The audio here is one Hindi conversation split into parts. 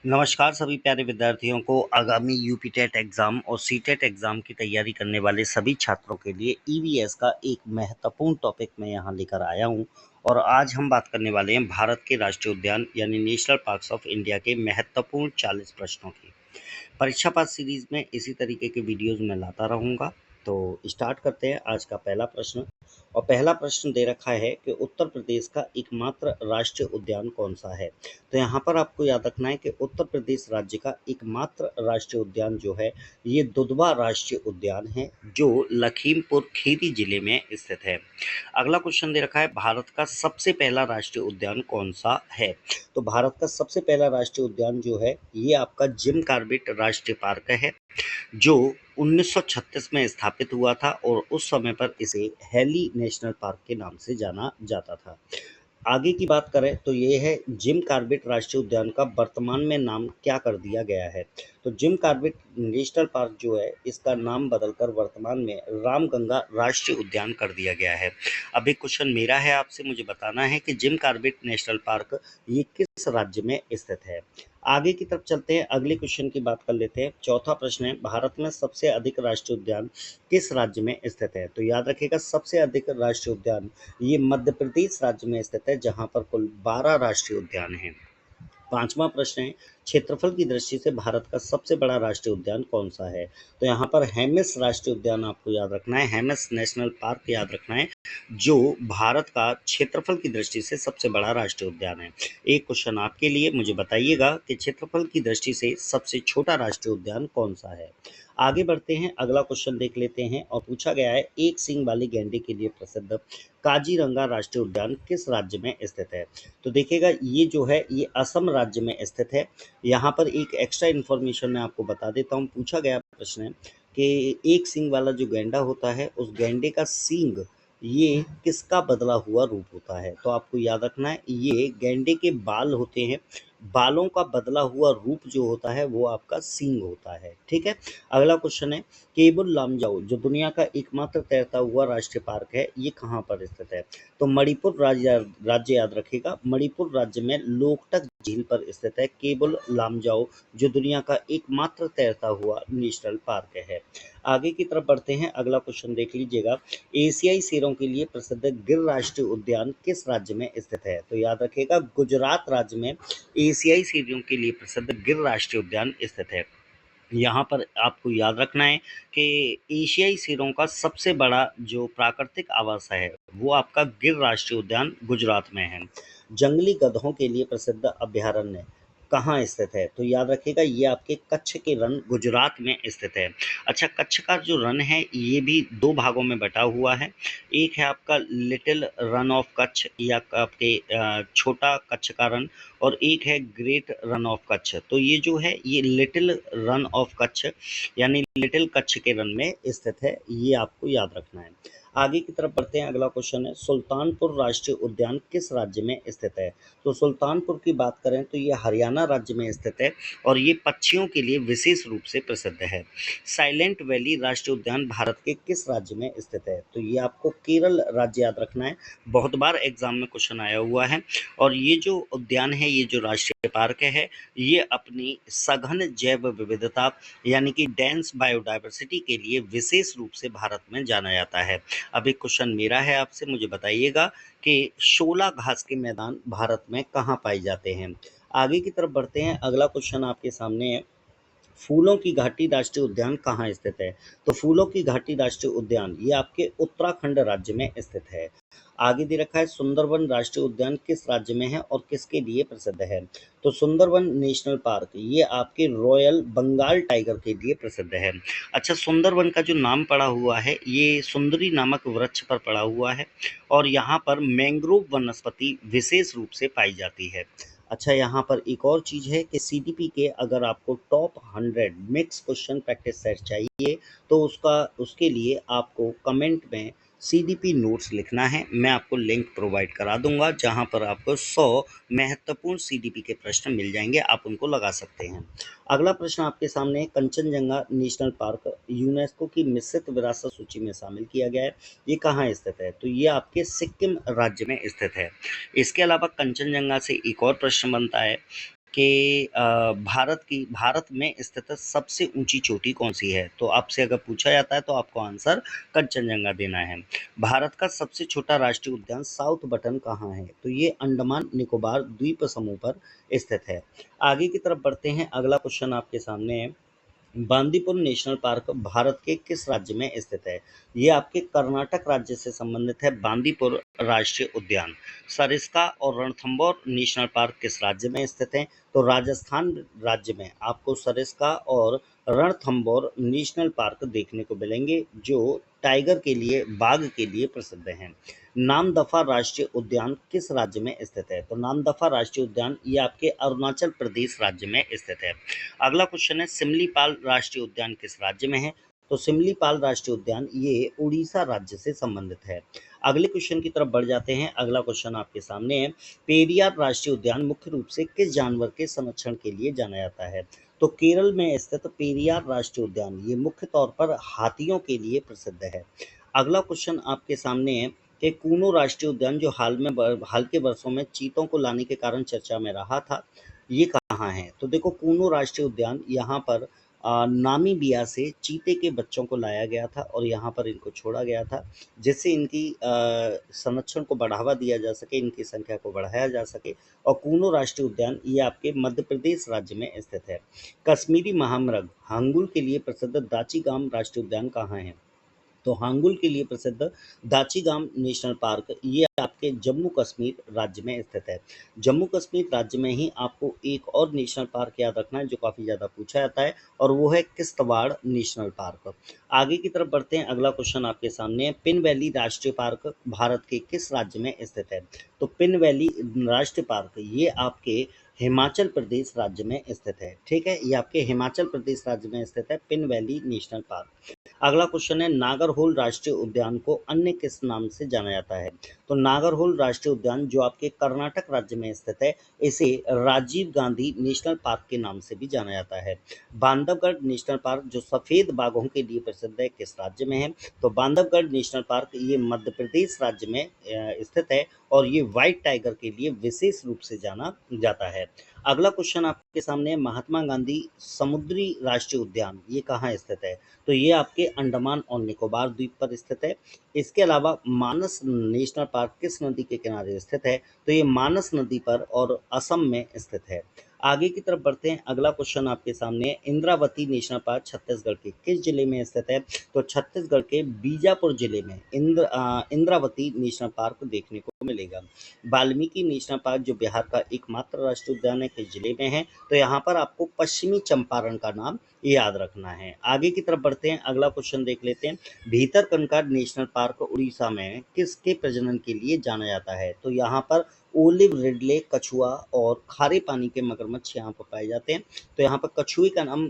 नमस्कार सभी प्यारे विद्यार्थियों को। आगामी यूपी टेट एग्ज़ाम और सी टेट एग्ज़ाम की तैयारी करने वाले सभी छात्रों के लिए ईवीएस का एक महत्वपूर्ण टॉपिक मैं यहाँ लेकर आया हूँ। और आज हम बात करने वाले हैं भारत के राष्ट्रीय उद्यान यानी नेशनल पार्क्स ऑफ इंडिया के महत्वपूर्ण 40 प्रश्नों की। परीक्षा पास सीरीज में इसी तरीके के वीडियोज़ मैं लाता रहूँगा। तो स्टार्ट करते हैं आज का पहला प्रश्न। और पहला प्रश्न दे रखा है कि उत्तर प्रदेश का एकमात्र राष्ट्रीय उद्यान कौन-सा है? तो यहाँ पर आपको याद रखना है कि उत्तर प्रदेश राज्य का एकमात्र राष्ट्रीय उद्यान जो है, ये दुधवा राष्ट्रीय उद्यान है, जो लखीमपुर खीरी जिले में स्थित है। अगला क्वेश्चन दे रखा है, भारत का सबसे पहला राष्ट्रीय उद्यान कौन-सा है? तो भारत का सबसे पहला राष्ट्रीय उद्यान जो है, ये आपका जिम कॉर्बेट राष्ट्रीय पार्क है, जो 1936 में स्थापित हुआ था और उस समय पर इसे हैली नेशनल पार्क के नाम से जाना जाता था। आगे की बात करें तो ये है जिम कॉर्बेट राष्ट्रीय उद्यान का वर्तमान में नाम क्या कर दिया गया है? तो जिम कॉर्बेट नेशनल पार्क जो है, इसका नाम बदलकर वर्तमान में रामगंगा राष्ट्रीय उद्यान कर दिया गया है। अब एक क्वेश्चन मेरा है आपसे, मुझे बताना है कि जिम कॉर्बेट नेशनल पार्क ये किस राज्य में स्थित है? आगे की तरफ चलते हैं, अगले क्वेश्चन की बात कर लेते हैं। चौथा प्रश्न है, भारत में सबसे अधिक राष्ट्रीय उद्यान किस राज्य में स्थित है? तो याद रखिएगा, सबसे अधिक राष्ट्रीय उद्यान ये मध्य प्रदेश राज्य में स्थित है, जहाँ पर कुल 12 राष्ट्रीय उद्यान हैं। पांचवा प्रश्न है, क्षेत्रफल की दृष्टि से भारत का सबसे बड़ा राष्ट्रीय उद्यान कौन सा है? तो यहाँ पर हेमिस राष्ट्रीय उद्यान आपको याद रखना है, हेमिस नेशनल पार्क याद रखना है, जो भारत का क्षेत्रफल की दृष्टि से सबसे बड़ा राष्ट्रीय उद्यान है। एक क्वेश्चन आपके लिए, मुझे बताइएगा कि क्षेत्रफल की दृष्टि से सबसे छोटा राष्ट्रीय उद्यान कौन सा है? आगे बढ़ते हैं, अगला क्वेश्चन देख लेते हैं और पूछा गया है, एक सींग वाली गैंडे के लिए प्रसिद्ध काजीरंगा राष्ट्रीय उद्यान किस राज्य में स्थित है? तो देखिएगा, ये जो है ये असम राज्य में स्थित है। यहाँ पर एक एक्स्ट्रा इन्फॉर्मेशन मैं आपको बता देता हूँ। पूछा गया प्रश्न है कि एक सींग वाला जो गैंडा होता है, उस गैंडे का सींग ये किसका बदला हुआ रूप होता है? तो आपको याद रखना है, ये गैंडे के बाल होते हैं, बालों का बदला हुआ रूप जो होता है वो आपका सींग होता है। ठीक है। अगला क्वेश्चन है, केबुल लामजाओ जो दुनिया का एकमात्र तैरता हुआ राष्ट्रीय पार्क है, ये कहाँ पर स्थित है? तो मणिपुर राज्य याद रखिएगा, मणिपुर राज्य में लोकटक झील पर स्थित है केबुल लामजाओ, जो दुनिया का एकमात्र तैरता हुआ नेशनल पार्क है। आगे की तरफ बढ़ते हैं, अगला क्वेश्चन देख लीजिएगा, एशियाई शेरों के लिए प्रसिद्ध गिर राष्ट्रीय उद्यान किस राज्य में स्थित है? तो याद रखिएगा, गुजरात राज्य में एशियाई शेरों के लिए प्रसिद्ध गिर राष्ट्रीय उद्यान स्थित है। यहाँ पर आपको याद रखना है कि एशियाई शेरों का सबसे बड़ा जो प्राकृतिक आवास है, वो आपका गिर राष्ट्रीय उद्यान गुजरात में है। जंगली गधों के लिए प्रसिद्ध अभयारण्य कहाँ स्थित है? तो याद रखिएगा, ये आपके कच्छ के रण गुजरात में स्थित है। अच्छा, कच्छ का जो रण है, ये भी दो भागों में बटा हुआ है। एक है आपका लिटिल रन ऑफ कच्छ या आपके छोटा कच्छ का रण, और एक है ग्रेट रन ऑफ कच्छ। तो ये जो है, ये लिटिल रन ऑफ कच्छ यानी लिटिल कच्छ के रन में स्थित है, ये आपको याद रखना है। आगे की तरफ बढ़ते हैं, अगला क्वेश्चन है, सुल्तानपुर राष्ट्रीय उद्यान किस राज्य में स्थित है? तो सुल्तानपुर की बात करें तो ये हरियाणा राज्य में स्थित है और ये पक्षियों के लिए विशेष रूप से प्रसिद्ध है। साइलेंट वैली राष्ट्रीय उद्यान भारत के किस राज्य में स्थित है? तो ये आपको केरल राज्य याद रखना है, बहुत बार एग्जाम में क्वेश्चन आया हुआ है। और ये जो उद्यान है, ये जो राष्ट्रीय पार्क है, ये अपनी सघन जैव विविधता यानी कि डेंस बायोडायवर्सिटी के लिए विशेष रूप से भारत में जाना जाता है। अब एक क्वेश्चन मेरा है आपसे, मुझे बताइएगा कि शोला घास के मैदान भारत में कहाँ पाए जाते हैं? आगे की तरफ बढ़ते हैं, अगला क्वेश्चन आपके सामने है, फूलों की घाटी राष्ट्रीय उद्यान कहाँ स्थित है? तो फूलों की घाटी राष्ट्रीय उद्यान ये आपके उत्तराखंड राज्य में स्थित है। आगे दे रखा है, सुंदरवन राष्ट्रीय उद्यान किस राज्य में है और किसके लिए प्रसिद्ध है? तो सुंदरवन नेशनल पार्क ये आपके रॉयल बंगाल टाइगर के लिए प्रसिद्ध है। अच्छा, सुंदरवन का जो नाम पड़ा हुआ है, ये सुंदरी नामक वृक्ष पर पड़ा हुआ है और यहाँ पर मैंग्रोव वनस्पति विशेष रूप से पाई जाती है। अच्छा, यहाँ पर एक और चीज़ है कि सीडीपी के अगर आपको top 100 mix question practice set चाहिए, तो उसके लिए आपको कमेंट में सीडीपी नोट्स लिखना है। मैं आपको लिंक प्रोवाइड करा दूंगा, जहां पर आपको 100 महत्वपूर्ण सीडीपी के प्रश्न मिल जाएंगे, आप उनको लगा सकते हैं। अगला प्रश्न आपके सामने है, कंचनजंगा नेशनल पार्क यूनेस्को की मिश्रित विरासत सूची में शामिल किया गया है, ये कहाँ स्थित है? तो ये आपके सिक्किम राज्य में स्थित है। इसके अलावा कंचनजंगा से एक और प्रश्न बनता है कि भारत में स्थित सबसे ऊंची चोटी कौन सी है? तो आपसे अगर पूछा जाता है तो आपको आंसर कंचनजंगा देना है। भारत का सबसे छोटा राष्ट्रीय उद्यान साउथ बटन कहाँ है? तो ये अंडमान निकोबार द्वीप समूह पर स्थित है। आगे की तरफ बढ़ते हैं। अगला क्वेश्चन आपके सामने है, बांदीपुर नेशनल पार्क भारत के किस राज्य में स्थित है? ये आपके कर्नाटक राज्य से संबंधित है। बांदीपुर राष्ट्रीय उद्यान। सरिस्का और रणथंभौर नेशनल पार्क किस राज्य में स्थित है? तो राजस्थान राज्य में आपको सरिस्का और रणथंभौर नेशनल पार्क देखने को मिलेंगे, जो टाइगर के लिए, बाघ के लिए प्रसिद्ध हैं। नामदफा राष्ट्रीय उद्यान किस राज्य में स्थित है? तो नामदफा राष्ट्रीय उद्यान ये आपके अरुणाचल प्रदेश राज्य में स्थित है। अगला क्वेश्चन है, सिमलीपाल राष्ट्रीय उद्यान किस राज्य में है? तो सिमलीपाल राष्ट्रीय उद्यान ये उड़ीसा राज्य से संबंधित है। अगले क्वेश्चन की तरफ बढ़ जाते हैं। अगला क्वेश्चन आपके सामने है, पेरियार राष्ट्रीय उद्यान मुख्य रूप से किस जानवर के संरक्षण के लिए जाना जाता है? तो केरल में स्थित पेरियार राष्ट्रीय उद्यान ये मुख्य तौर पर हाथियों के लिए प्रसिद्ध है। अगला क्वेश्चन आपके सामने है कि कूनो राष्ट्रीय उद्यान जो हाल के वर्षों में चीतों को लाने के कारण चर्चा में रहा था, ये कहाँ है? तो देखो, कूनो राष्ट्रीय उद्यान यहाँ पर नामीबिया से चीते के बच्चों को लाया गया था और यहाँ पर इनको छोड़ा गया था, जिससे इनकी संरक्षण को बढ़ावा दिया जा सके, इनकी संख्या को बढ़ाया जा सके। और कूनो राष्ट्रीय उद्यान ये आपके मध्य प्रदेश राज्य में स्थित है। कश्मीरी महामृग हांगुल के लिए प्रसिद्ध दाचीगाम राष्ट्रीय उद्यान कहाँ है? तो हांगुल के लिए प्रसिद्ध दाचीगाम नेशनल पार्क ये आपके जम्मू कश्मीर राज्य में स्थित है। जम्मू कश्मीर राज्य में ही आपको एक और नेशनल पार्क याद रखना है, जो काफ़ी ज़्यादा पूछा जाता है, और वो है किश्तवाड़ नेशनल पार्क। आगे की तरफ बढ़ते हैं। अगला क्वेश्चन आपके सामने है, पिन वैली राष्ट्रीय पार्क भारत के किस राज्य में स्थित है? तो पिन वैली राष्ट्रीय पार्क ये आपके हिमाचल प्रदेश राज्य में स्थित है। ठीक है, ये आपके हिमाचल प्रदेश राज्य में स्थित है, पिन वैली नेशनल पार्क। अगला क्वेश्चन है, नागरहोल राष्ट्रीय उद्यान को अन्य किस नाम से जाना जाता है? तो नागरहोल राष्ट्रीय उद्यान जो आपके कर्नाटक राज्य में स्थित है, इसे राजीव गांधी नेशनल पार्क के नाम से भी जाना जाता है। बांधवगढ़ नेशनल पार्क जो सफेद बाघों के लिए प्रसिद्ध है, किस राज्य में है? तो बांधवगढ़ नेशनल पार्क ये मध्य प्रदेश राज्य में स्थित है, और ये व्हाइट टाइगर के लिए विशेष रूप से जाना जाता है। अगला क्वेश्चन आपके सामने है, महात्मा गांधी समुद्री राष्ट्रीय उद्यान ये कहाँ स्थित है? तो ये आपके अंडमान और निकोबार द्वीप पर स्थित है। इसके अलावा मानस नेशनल पार्क किस नदी के किनारे स्थित है? तो ये मानस नदी पर और असम में स्थित है। आगे की तरफ बढ़ते हैं। अगला क्वेश्चन आपके सामने है, इंद्रावती नेशनल पार्क छत्तीसगढ़ के किस जिले में स्थित है? तो छत्तीसगढ़ के बीजापुर जिले में इंद्रावती नेशनल पार्क देखने को मिलेगा। वाल्मीकि नेशनल पार्क जो बिहार का एकमात्र राष्ट्रीय उद्यान है, किस जिले में है? तो यहाँ पर आपको पश्चिमी चंपारण का नाम याद रखना है। आगे की तरफ बढ़ते हैं। अगला क्वेश्चन देख लेते हैं, भीतरकनिका नेशनल पार्क उड़ीसा में किसके प्रजनन के लिए जाना जाता है? तो यहाँ पर ओलिव रिडले कछुआ और खारे पानी के मगरमच्छ यहाँ पर पाए जाते हैं। तो यहाँ पर कछुए का नाम,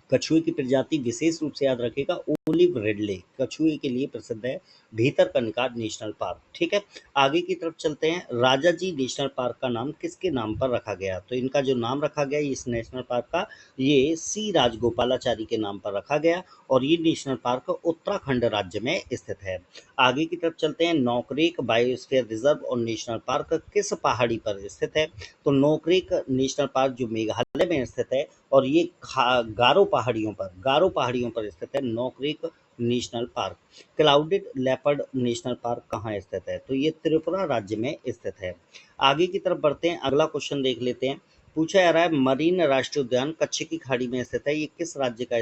कछुए की प्रजाति विशेष रूप से याद रखेगा, ओलिव रिडले कछुए के लिए प्रसिद्ध है भीतरकनिका नेशनल पार्क। ठीक है, आगे की तरफ चलते हैं। राजाजी नेशनल पार्क का नाम किसके नाम पर रखा गया? तो इनका जो नाम रखा गया इस नेशनल पार्क का, ये सी राजगोपालाचारी के नाम पर रखा गया, और ये नेशनल पार्क उत्तराखंड राज्य में स्थित है। आगे की तरफ चलते हैं। नौकरेक बायोस्फीयर रिजर्व और नेशनल पार्क किस पहाड़ी पर स्थित है? तो नौकरेक नेशनल पार्क जो मेघालय में स्थित है, और ये गारो पहाड़ियों पर स्थित है Nokrek national park. Clouded leopard national park कहाँ स्थित है? तो ये त्रिपुरा राज्य में स्थित है। आगे की तरफ बढ़ते हैं। अगला क्वेश्चन देख लेते हैं। पूछा जा रहा है, मरीन राष्ट्रीय उद्यान कच्छ की खाड़ी में स्थित है, ये किस राज्य का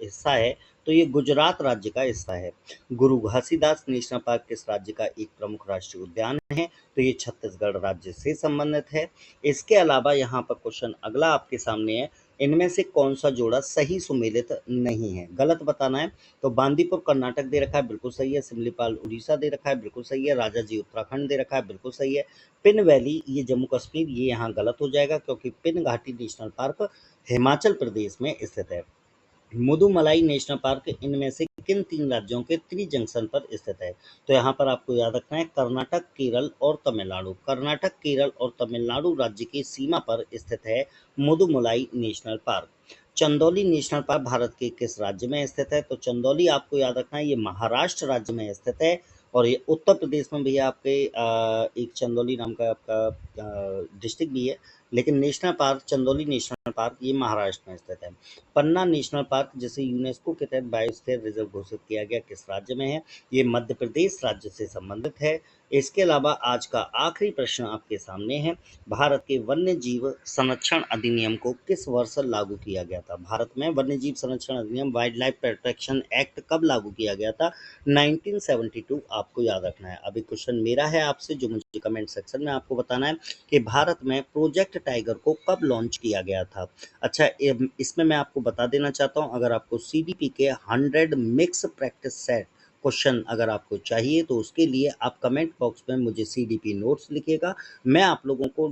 हिस्सा है? तो ये गुजरात राज्य का हिस्सा है। गुरु घासीदास नेशनल पार्क किस राज्य का एक प्रमुख राष्ट्रीय उद्यान है? तो ये छत्तीसगढ़ राज्य से संबंधित है। इसके अलावा यहाँ पर क्वेश्चन अगला आपके सामने है, इनमें से कौन सा जोड़ा सही सुमेलित नहीं है? गलत बताना है। तो बांदीपुर कर्नाटक दे रखा है, बिल्कुल सही है। सिमलीपाल उड़ीसा दे रखा है, बिल्कुल सही है। राजाजी उत्तराखंड दे रखा है, बिल्कुल सही है। पिन वैली ये जम्मू कश्मीर, ये यहाँ गलत हो जाएगा, क्योंकि पिन घाटी नेशनल पार्क हिमाचल प्रदेश में स्थित है। मुदुमलाई नेशनल पार्क इनमें से किन तीन राज्यों के त्रि जंक्शन पर स्थित है? तो यहाँ पर आपको याद रखना है, कर्नाटक, केरल और तमिलनाडु। कर्नाटक, केरल और तमिलनाडु राज्य की सीमा पर स्थित है Mudumalai national park. Chandauli national park Bharat के किस राज्य में स्थित है? तो चंदौली आपको याद रखना है, ये महाराष्ट्र राज्य में स्थित है, और ये उत्तर प्रदेश में भैया आपके एक चंदौली नाम का आपका डिस्ट्रिक्ट भी है, लेकिन national park Chandauli national park ये महाराष्ट्र में स्थित है। पन्ना नेशनल पार्क जिसे यूनेस्को के तहत बायोस्फीयर रिजर्व घोषित किया गया किस राज्य में है? ये मध्य प्रदेश राज्य से संबंधित है। इसके अलावा आज का आखिरी प्रश्न आपके सामने है, भारत के वन्य जीव संरक्षण अधिनियम को किस वर्ष लागू किया गया था? भारत में वन्य जीव संरक्षण अधिनियम वाइल्ड लाइफ प्रोटेक्शन एक्ट कब लागू किया गया था? 1972 आपको याद रखना है। अभी क्वेश्चन मेरा है आपसे, जो मुझे कमेंट सेक्शन में आपको बताना है कि भारत में प्रोजेक्ट टाइगर को कब लॉन्च किया गया था। अच्छा, इसमें मैं आपको बता देना चाहता हूँ, अगर आपको सीडीपी के 100 मिक्स प्रैक्टिस सेट क्वेश्चन अगर आपको चाहिए तो उसके लिए आप कमेंट बॉक्स में मुझे सीडीपी नोट्स लिखिएगा। मैं आप लोगों को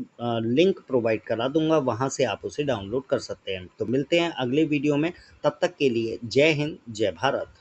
लिंक प्रोवाइड करा दूंगा, वहां से आप उसे डाउनलोड कर सकते हैं। तो मिलते हैं अगले वीडियो में, तब तक के लिए जय हिंद, जय भारत।